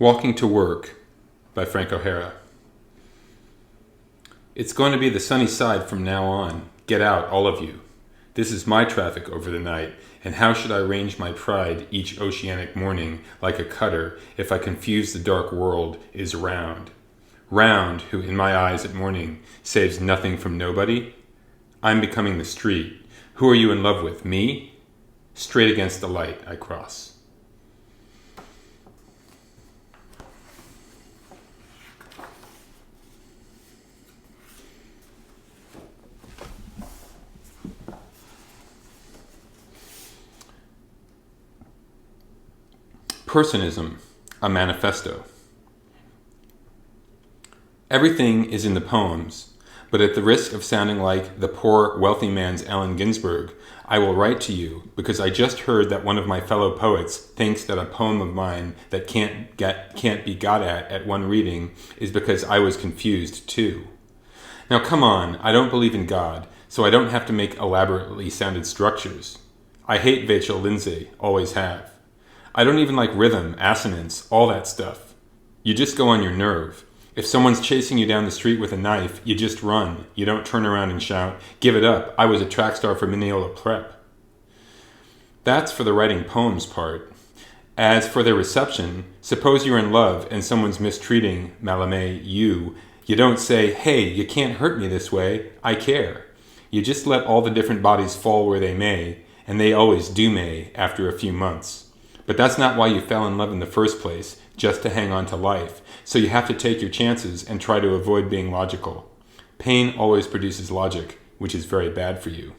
Walking to Work by Frank O'Hara. It's going to be the sunny side from now on. Get out, all of you. This is my traffic over the night, and how should I range my pride each oceanic morning like a cutter if I confuse the dark world is round? Round, who in my eyes at morning saves nothing from nobody? I'm becoming the street. Who are you in love with, me? Straight against the light I cross. Personism, a manifesto. Everything is in the poems, but at the risk of sounding like the poor wealthy man's Allen Ginsberg, I will write to you because I just heard that one of my fellow poets thinks that a poem of mine that can't be got at one reading is because I was confused too. Now come on, I don't believe in God, so I don't have to make elaborately sounded structures. I hate Vachel Lindsay, always have. I don't even like rhythm, assonance, all that stuff. You just go on your nerve. If someone's chasing you down the street with a knife, you just run. You don't turn around and shout, "Give it up, I was a track star for Mineola Prep." That's for the writing poems part. As for their reception, suppose you're in love and someone's mistreating, Malame, you don't say, "Hey, you can't hurt me this way, I care." You just let all the different bodies fall where they may, and they always do may after a few months. But that's not why you fell in love in the first place, just to hang on to life. So you have to take your chances and try to avoid being logical. Pain always produces logic, which is very bad for you.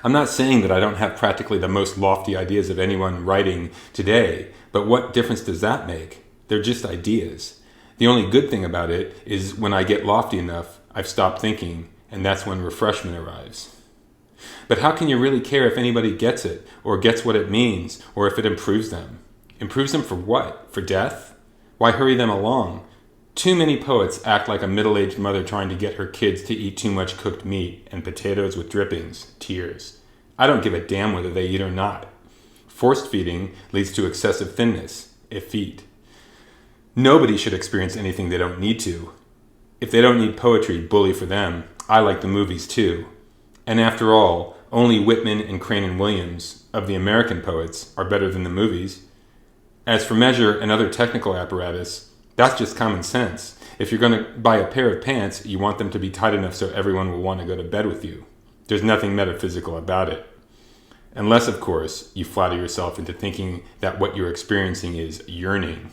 I'm not saying that I don't have practically the most lofty ideas of anyone writing today, but what difference does that make? They're just ideas. The only good thing about it is when I get lofty enough, I've stopped thinking, and that's when refreshment arrives. But how can you really care if anybody gets it, or gets what it means, or if it improves them? Improves them for what? For death? Why hurry them along? Too many poets act like a middle-aged mother trying to get her kids to eat too much cooked meat and potatoes with drippings, tears. I don't give a damn whether they eat or not. Forced feeding leads to excessive thinness, effete. Nobody should experience anything they don't need to. If they don't need poetry, bully for them. I like the movies too. And after all, only Whitman and Crane and Williams, of the American poets, are better than the movies. As for measure and other technical apparatus, that's just common sense. If you're going to buy a pair of pants, you want them to be tight enough so everyone will want to go to bed with you. There's nothing metaphysical about it. Unless, of course, you flatter yourself into thinking that what you're experiencing is yearning.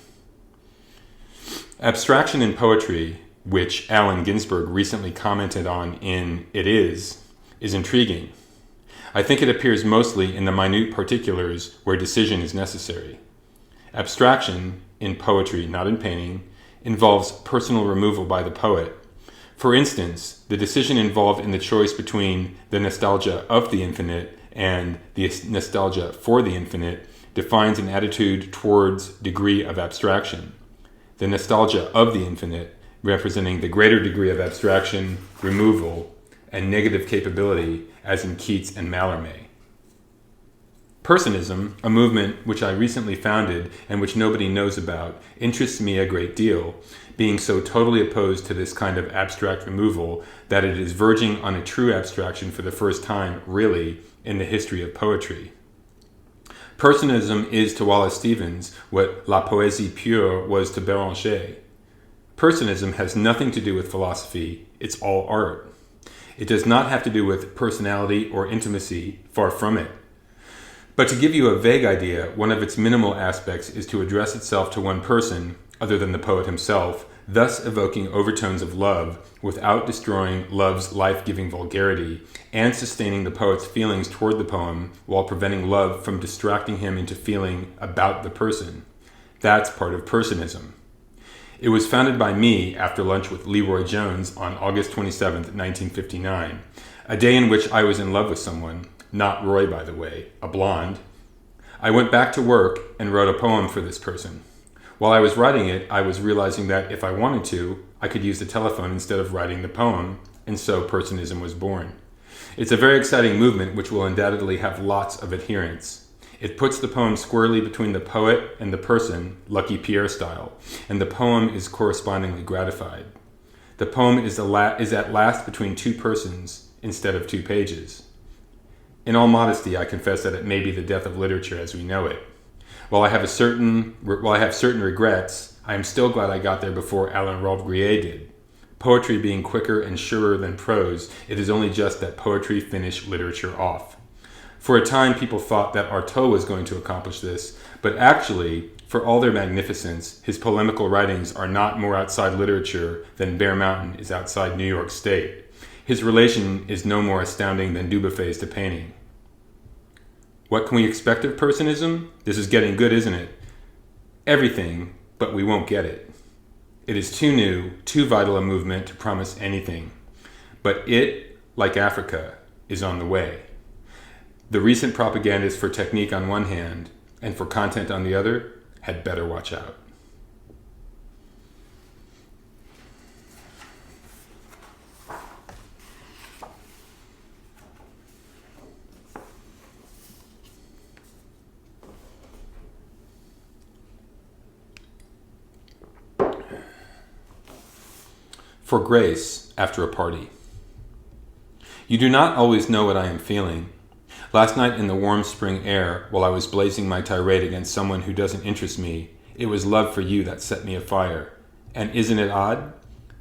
Abstraction in poetry, which Allen Ginsberg recently commented on in It Is intriguing. I think it appears mostly in the minute particulars where decision is necessary. Abstraction, in poetry, not in painting, involves personal removal by the poet. For instance, the decision involved in the choice between the nostalgia of the infinite and the nostalgia for the infinite defines an attitude towards degree of abstraction. The nostalgia of the infinite representing the greater degree of abstraction, removal, and negative capability, as in Keats and Mallarmé. Personism, a movement which I recently founded and which nobody knows about, interests me a great deal, being so totally opposed to this kind of abstract removal that it is verging on a true abstraction for the first time, really, in the history of poetry. Personism is to Wallace Stevens what La Poésie Pure was to Béranger. Personism has nothing to do with philosophy, it's all art. It does not have to do with personality or intimacy, far from it. But to give you a vague idea, one of its minimal aspects is to address itself to one person, other than the poet himself, thus evoking overtones of love without destroying love's life-giving vulgarity, and sustaining the poet's feelings toward the poem while preventing love from distracting him into feeling about the person. That's part of personism. It was founded by me after lunch with Leroy Jones on August 27, 1959, a day in which I was in love with someone, not Roy, by the way, a blonde. I went back to work and wrote a poem for this person. While I was writing it, I was realizing that if I wanted to, I could use the telephone instead of writing the poem, and so personism was born. It's a very exciting movement which will undoubtedly have lots of adherents. It puts the poem squarely between the poet and the person, Lucky Pierre style, and the poem is correspondingly gratified. The poem is at last between two persons instead of two pages. In all modesty, I confess that it may be the death of literature as we know it. While I have certain regrets, I am still glad I got there before Alain Robbe-Grillet did. Poetry being quicker and surer than prose, it is only just that poetry finished literature off. For a time, people thought that Artaud was going to accomplish this, but actually, for all their magnificence, his polemical writings are not more outside literature than Bear Mountain is outside New York State. His relation is no more astounding than Dubofay's to painting. What can we expect of personism? This is getting good, isn't it? Everything, but we won't get it. It is too new, too vital a movement to promise anything. But it, like Africa, is on the way. The recent propagandists for technique on one hand and for content on the other had better watch out. For Grace, after a party. You do not always know what I am feeling. Last night in the warm spring air, while I was blazing my tirade against someone who doesn't interest me, it was love for you that set me afire. And isn't it odd?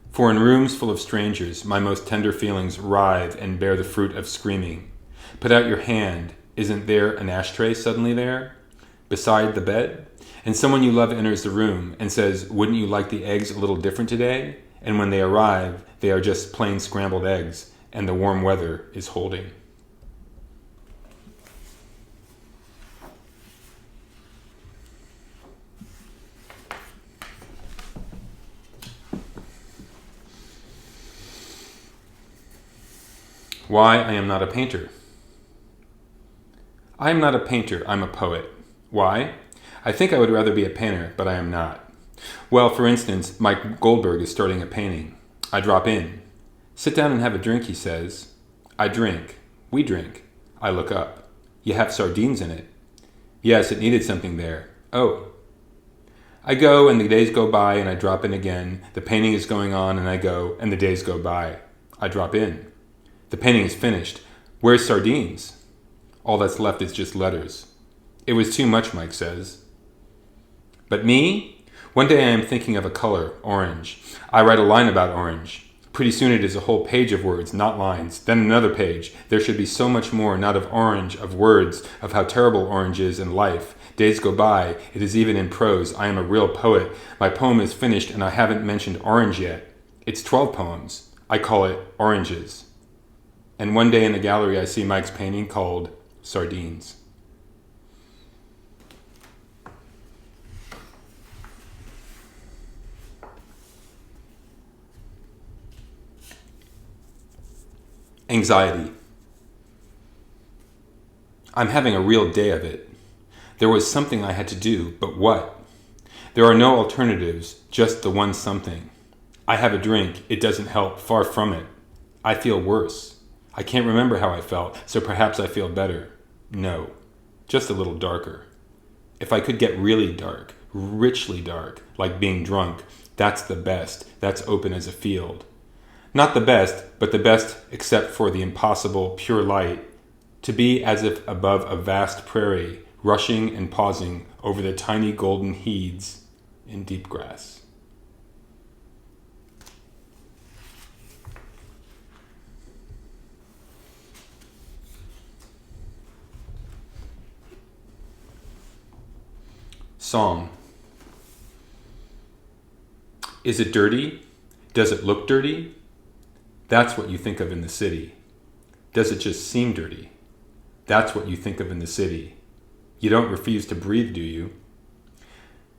For in rooms full of strangers, my most tender feelings writhe and bear the fruit of screaming. Put out your hand. Isn't there an ashtray suddenly there? Beside the bed? And someone you love enters the room and says, wouldn't you like the eggs a little different today? And when they arrive, they are just plain scrambled eggs, and the warm weather is holding. Why I am not a painter. I am not a painter, I'm a poet. Why? I think I would rather be a painter, but I am not. Well, for instance, Mike Goldberg is starting a painting. I drop in. Sit down and have a drink, he says. I drink. We drink. I look up. You have sardines in it. Yes, it needed something there. Oh. I go, and the days go by, and I drop in again. The painting is going on, and I go, and the days go by. I drop in. The painting is finished. Where's sardines? All that's left is just letters. It was too much, Mike says. But me? One day I am thinking of a color, orange. I write a line about orange. Pretty soon it is a whole page of words, not lines. Then another page. There should be so much more, not of orange, of words, of how terrible orange is in life. Days go by. It is even in prose. I am a real poet. My poem is finished and I haven't mentioned orange yet. It's 12 poems. I call it Oranges. And one day in the gallery I see Mike's painting called Sardines. Anxiety. I'm having a real day of it. There was something I had to do, but what? There are no alternatives, just the one something. I have a drink, it doesn't help, far from it. I feel worse. I can't remember how I felt, so perhaps I feel better. No, just a little darker. If I could get really dark, richly dark, like being drunk, that's the best, that's open as a field. Not the best, but the best except for the impossible, pure light, to be as if above a vast prairie, rushing and pausing over the tiny golden heads in deep grass. Song. Is it dirty? Does it look dirty? That's what you think of in the city. Does it just seem dirty? That's what you think of in the city. You don't refuse to breathe, do you?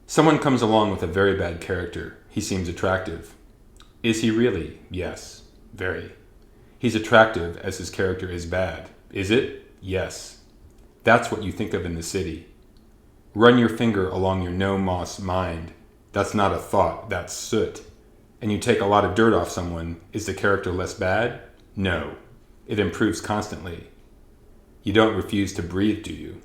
Someone comes along with a very bad character. He seems attractive. Is he really? Yes, very. He's attractive as his character is bad. Is it? Yes. That's what you think of in the city. Run your finger along your no-moss mind. That's not a thought, that's soot. And you take a lot of dirt off someone, is the character less bad? No. It improves constantly. You don't refuse to breathe, do you?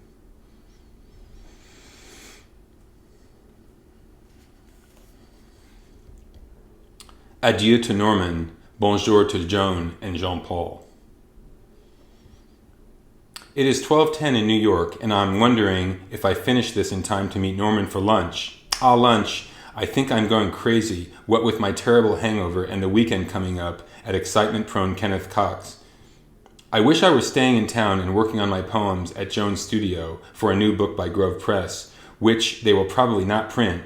Adieu to Norman, bonjour to Joan and Jean-Paul. It is 12:10 in New York, and I'm wondering if I finish this in time to meet Norman for lunch. Lunch! I think I'm going crazy, what with my terrible hangover and the weekend coming up at excitement-prone Kenneth Cox. I wish I were staying in town and working on my poems at Joan's studio for a new book by Grove Press, which they will probably not print.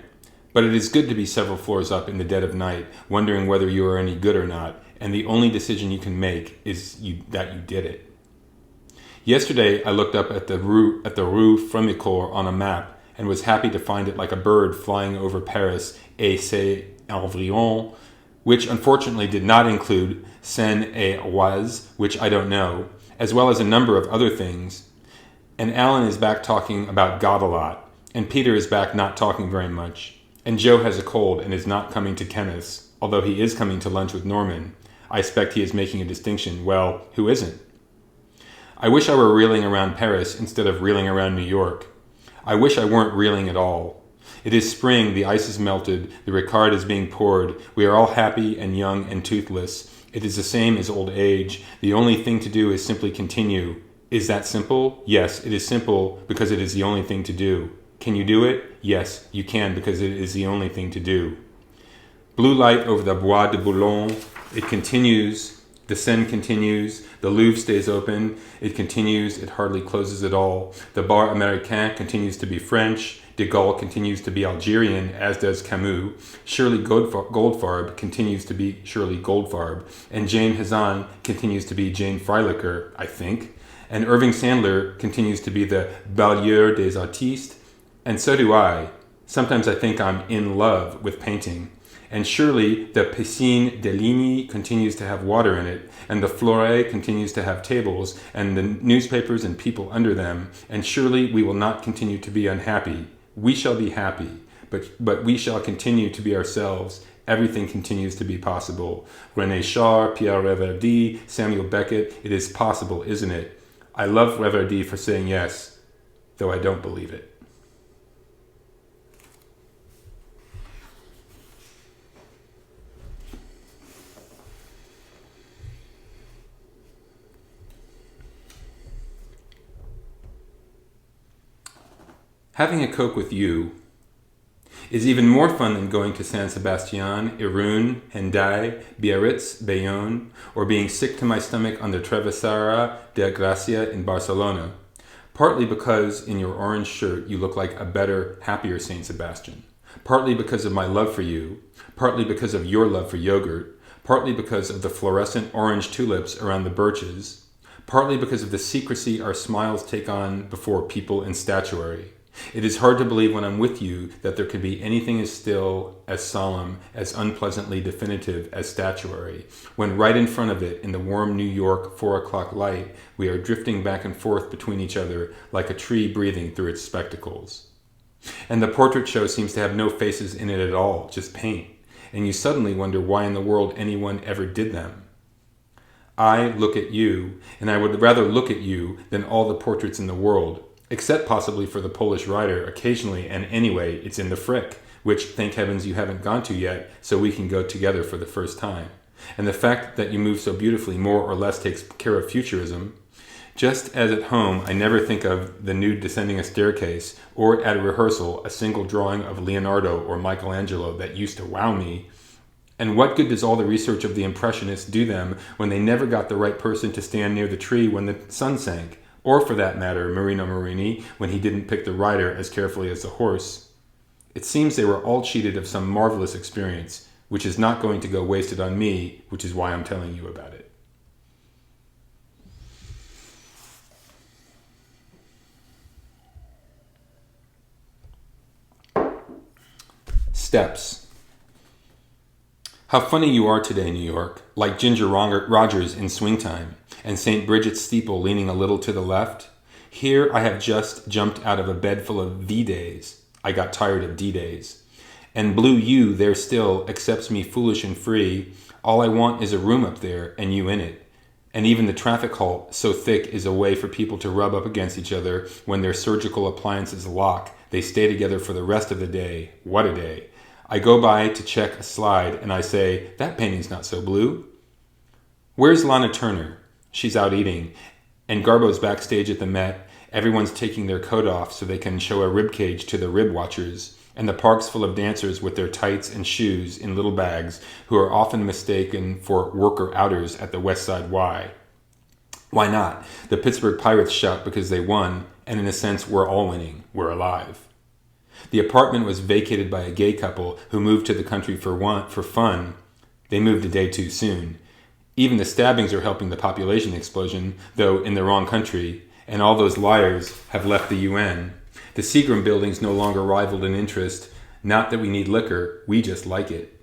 But it is good to be several floors up in the dead of night, wondering whether you are any good or not, and the only decision you can make is that you did it. Yesterday, I looked up at the Rue Fremicourt on a map and was happy to find it like a bird flying over Paris et ses environs, which unfortunately did not include Seine-et-Oise, which I don't know, as well as a number of other things. And Alan is back talking about God a lot, and Peter is back not talking very much, and Joe has a cold and is not coming to Kenneth's, although he is coming to lunch with Norman. I expect he is making a distinction. Well, who isn't? I wish I were reeling around Paris instead of reeling around New York. I wish I weren't reeling at all. It is spring, the ice is melted, the Ricard is being poured, we are all happy and young and toothless. It is the same as old age. The only thing to do is simply continue. Is that simple? Yes, it is simple because it is the only thing to do. Can you do it? Yes, you can because it is the only thing to do. Blue light over the Bois de Boulogne. It continues. The Seine continues, the Louvre stays open, it continues, it hardly closes at all. The Bar Américain continues to be French, de Gaulle continues to be Algerian, as does Camus. Shirley Goldfarb continues to be Shirley Goldfarb, and Jane Hazan continues to be Jane Freilicher, I think. And Irving Sandler continues to be the Balayeur des Artistes, and so do I. Sometimes I think I'm in love with painting. And surely the Piscine de Ligny continues to have water in it, and the Flore continues to have tables, and the newspapers and people under them, and surely we will not continue to be unhappy. We shall be happy, but we shall continue to be ourselves. Everything continues to be possible. René Char, Pierre Reverdy, Samuel Beckett, it is possible, isn't it? I love Reverdy for saying yes, though I don't believe it. Having a Coke with you is even more fun than going to San Sebastian, Irún, Hendaye, Biarritz, Bayonne, or being sick to my stomach on the Travessera de Gracia in Barcelona, partly because in your orange shirt you look like a better, happier Saint Sebastian, partly because of my love for you, partly because of your love for yogurt, partly because of the fluorescent orange tulips around the birches, partly because of the secrecy our smiles take on before people in statuary. It is hard to believe when I'm with you that there could be anything as still, as solemn, as unpleasantly definitive as statuary, when right in front of it, in the warm New York 4 o'clock light, we are drifting back and forth between each other like a tree breathing through its spectacles. And the portrait show seems to have no faces in it at all, just paint, and you suddenly wonder why in the world anyone ever did them. I look at you, and I would rather look at you than all the portraits in the world, except possibly for the Polish writer occasionally, and anyway, it's in the Frick, which, thank heavens, you haven't gone to yet, so we can go together for the first time. And the fact that you move so beautifully more or less takes care of futurism. Just as at home, I never think of the nude descending a staircase, or at a rehearsal, a single drawing of Leonardo or Michelangelo that used to wow me. And what good does all the research of the Impressionists do them when they never got the right person to stand near the tree when the sun sank? Or, for that matter, Marino Marini, when he didn't pick the rider as carefully as the horse. It seems they were all cheated of some marvelous experience, which is not going to go wasted on me, which is why I'm telling you about it. Steps. How funny you are today, New York, like Ginger Rogers in Swing Time, and St. Bridget's steeple leaning a little to the left. Here I have just jumped out of a bed full of V-days. I got tired of D-days. And Blue U there still accepts me foolish and free. All I want is a room up there and you in it. And even the traffic halt, so thick, is a way for people to rub up against each other when their surgical appliances lock. They stay together for the rest of the day. What a day. I go by to check a slide and I say, that painting's not so blue. Where's Lana Turner? She's out eating. And Garbo's backstage at the Met. Everyone's taking their coat off so they can show a rib cage to the rib watchers. And the park's full of dancers with their tights and shoes in little bags who are often mistaken for worker outers at the West Side Y. Why not? The Pittsburgh Pirates shout because they won, and in a sense we're all winning. We're alive. The apartment was vacated by a gay couple who moved to the country for fun. They moved a day too soon. Even the stabbings are helping the population explosion, though in the wrong country, and all those liars have left the UN. The Seagram building's no longer rivaled in interest. Not that we need liquor, we just like it.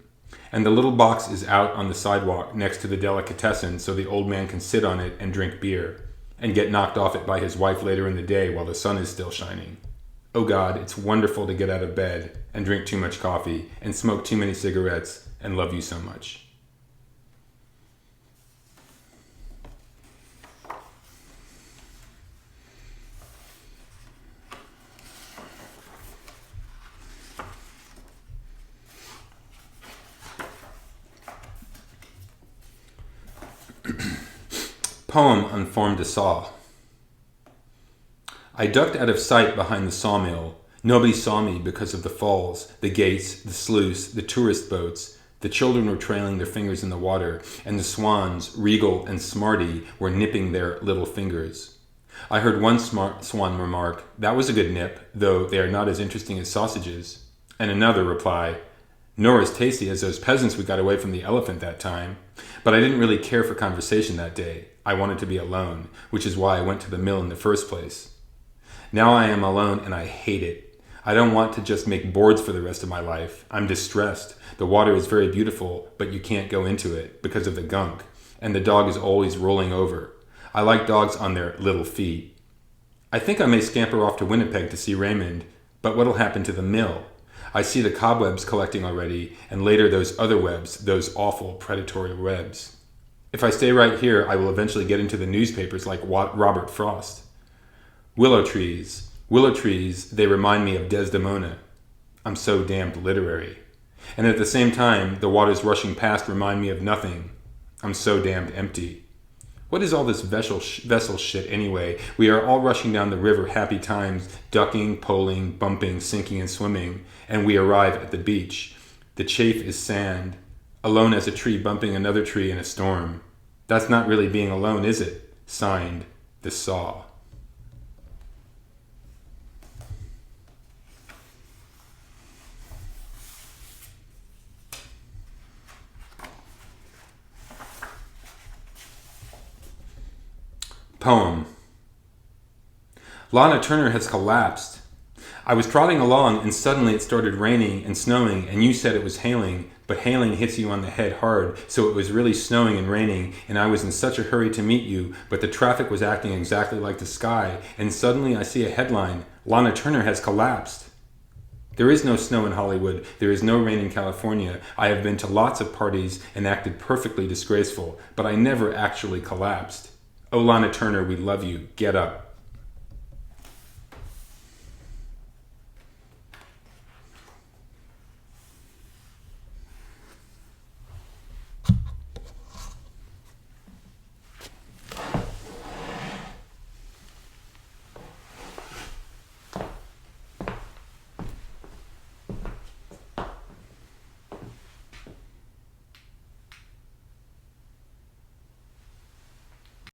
And the little box is out on the sidewalk next to the delicatessen so the old man can sit on it and drink beer, and get knocked off it by his wife later in the day while the sun is still shining. Oh God, it's wonderful to get out of bed and drink too much coffee and smoke too many cigarettes and love you so much. Poem Unformed a Saw. I ducked out of sight behind the sawmill. Nobody saw me because of the falls, the gates, the sluice, the tourist boats. The children were trailing their fingers in the water, and the swans, regal and smarty, were nipping their little fingers. I heard one swan remark, "That was a good nip, though they are not as interesting as sausages." And another reply, "Nor as tasty as those peasants we got away from the elephant that time." But I didn't really care for conversation that day. I wanted to be alone, which is why I went to the mill in the first place. Now I am alone and I hate it. I don't want to just make boards for the rest of my life. I'm distressed. The water is very beautiful, but you can't go into it because of the gunk, and the dog is always rolling over. I like dogs on their little feet. I think I may scamper off to Winnipeg to see Raymond, but what'll happen to the mill? I see the cobwebs collecting already, and later those other webs, those awful predatory webs. If I stay right here, I will eventually get into the newspapers like Robert Frost. Willow trees, they remind me of Desdemona. I'm so damned literary. And at the same time, the waters rushing past remind me of nothing. I'm so damned empty. What is all this vessel shit anyway? We are all rushing down the river happy times, ducking, poling, bumping, sinking, and swimming, and we arrive at the beach. The chafe is sand, alone as a tree bumping another tree in a storm. That's not really being alone, is it? Signed, The Saw. Poem. Lana Turner has collapsed. I was trotting along and suddenly it started raining and snowing and you said it was hailing, but hailing hits you on the head hard, so it was really snowing and raining and I was in such a hurry to meet you, but the traffic was acting exactly like the sky and suddenly I see a headline, Lana Turner has collapsed. There is no snow in Hollywood, there is no rain in California. I have been to lots of parties and acted perfectly disgraceful, but I never actually collapsed. Oh, Lana Turner, we love you. Get up.